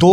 2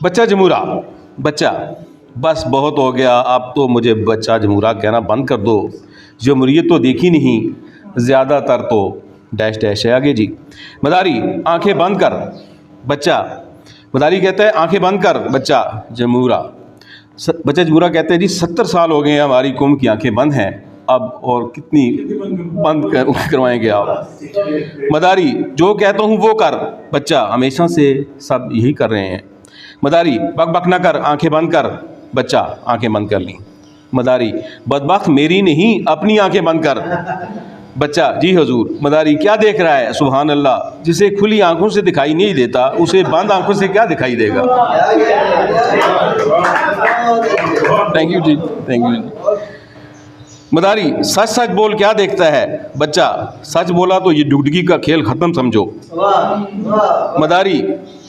बच्चा जमूरा, बच्चा बस बहुत हो गया, अब तो मुझे बच्चा जमूरा कहना बंद कर दो, जमहूरियत तो देखी नहीं, ज़्यादातर तो डैश डैश है। आगे जी। मदारी, आंखें बंद कर। बच्चा, मदारी कहता है आंखें बंद कर। बच्चा जमूरा, बच्चा जमूरा कहते हैं जी 70 साल हो गए हैं हमारी कौम की आंखें बंद हैं, अब और कितनी बंद करवाएंगे आप। मदारी, जो कहता हूँ वो कर। बच्चा, हमेशा से सब यही कर रहे हैं। मदारी, बक बक ना कर, आंखें बंद कर। बच्चा, आंखें बंद कर ली। मदारी, बदबख्त मेरी नहीं अपनी आंखें बंद कर। बच्चा, जी हुजूर। मदारी, क्या देख रहा है? सुभान अल्लाह, जिसे खुली आंखों से दिखाई नहीं देता उसे बंद आंखों से क्या दिखाई देगा। थैंक यू जी, थैंक यू जी। मदारी, सच सच बोल, क्या देखता है? बच्चा, सच बोला तो ये डुगडुगी का खेल खत्म समझो। मदारी,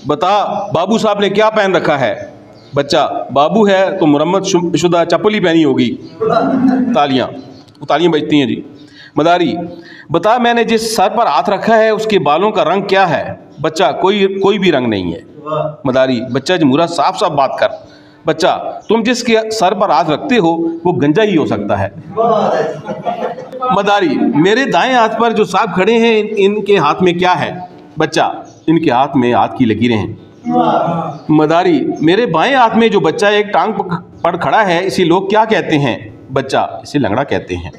बता बाबू साहब ने क्या पहन रखा है? बच्चा, बाबू है तो मुरम्मत शुदा चप्पल ही पहनी होगी। तालियां, तालियां बजती हैं जी। मदारी, बता मैंने जिस सर पर हाथ रखा है उसके बालों का रंग क्या है? बच्चा, कोई भी रंग नहीं है। मदारी, बच्चा जमूरा साफ साफ बात कर। बच्चा, तुम जिसके सर पर हाथ रखते हो वो गंजा ही हो सकता है। मदारी, मेरे दाएं हाथ पर जो साहब खड़े हैं इनके हाथ में क्या है? बच्चा, इनके हाथ में हाथ की लकीरें हैं। मदारी, मेरे बाएं हाथ में जो बच्चा एक टांग पर खड़ा है इसे लोग क्या कहते हैं? बच्चा, इसे लंगड़ा कहते हैं।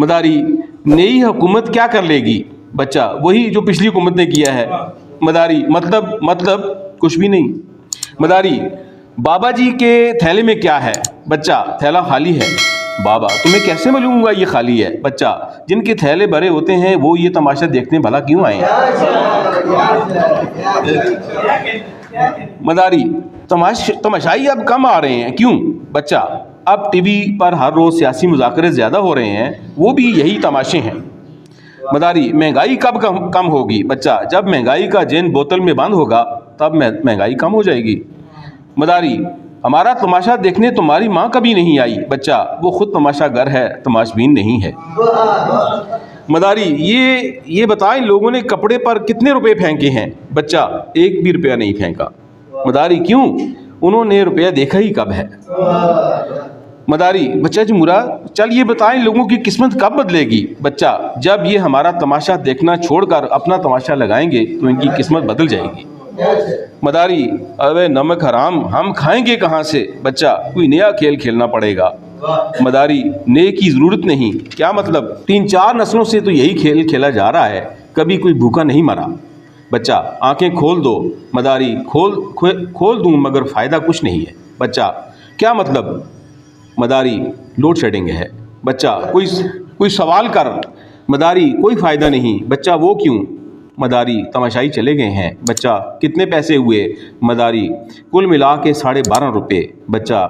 मदारी, नई हुकूमत क्या कर लेगी? बच्चा, वही जो पिछली हुकूमत ने किया है। मदारी, मतलब कुछ भी नहीं। मदारी, बाबा जी के थैले में क्या है? बच्चा, थैला खाली है। बाबा, तुम्हें कैसे मालूम हुआ ये खाली है? बच्चा, जिनके थैले भरे होते हैं वो ये तमाशा देखने भला क्यों आए? मदारी, तमाशाई अब कम आ रहे हैं, क्यों? बच्चा, अब टीवी पर हर रोज़ सियासी मुज़ाकरे ज़्यादा हो रहे हैं, वो भी यही तमाशे हैं। मदारी, महंगाई कब कम होगी? बच्चा, जब महंगाई का जेन बोतल में बंद होगा तब महंगाई कम हो जाएगी। मदारी, हमारा तमाशा देखने तुम्हारी माँ कभी नहीं आई। बच्चा, वो खुद तमाशागर है, तमाशबीन नहीं है। मदारी, ये बताएं लोगों ने कपड़े पर कितने रुपए फेंके हैं? बच्चा, एक भी रुपया नहीं फेंका। मदारी, क्यों? उन्होंने रुपया देखा ही कब है। मदारी, बच्चा जमूरा, चल ये बताएं लोगों की किस्मत कब बदलेगी? बच्चा, जब ये हमारा तमाशा देखना छोड़कर अपना तमाशा लगाएंगे तो इनकी किस्मत बदल जाएगी। मदारी, अबे नमक हराम, हम खाएंगे कहाँ से? बच्चा, कोई नया खेल खेलना पड़ेगा। मदारी, नए की ज़रूरत नहीं, क्या मतलब? 3-4 नस्लों से तो यही खेल खेला जा रहा है, कभी कोई भूखा नहीं मरा। बच्चा, आंखें खोल दो। मदारी, खोल दूं मगर फ़ायदा कुछ नहीं है। बच्चा, क्या मतलब? मदारी, लोड शेडिंग है। बच्चा, कोई सवाल कर। मदारी, कोई फ़ायदा नहीं। बच्चा, वो क्यों? मदारी, तमाशाई चले गए हैं। बच्चा, कितने पैसे हुए? मदारी, कुल मिला के 12.5 रुपये। बच्चा,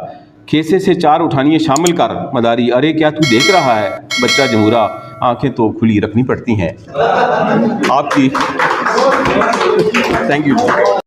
खेसे से 4 उठानियाँ शामिल कर। मदारी, अरे क्या तू देख रहा है? बच्चा जमूरा, आंखें तो खुली रखनी पड़ती हैं आपकी। Thank you.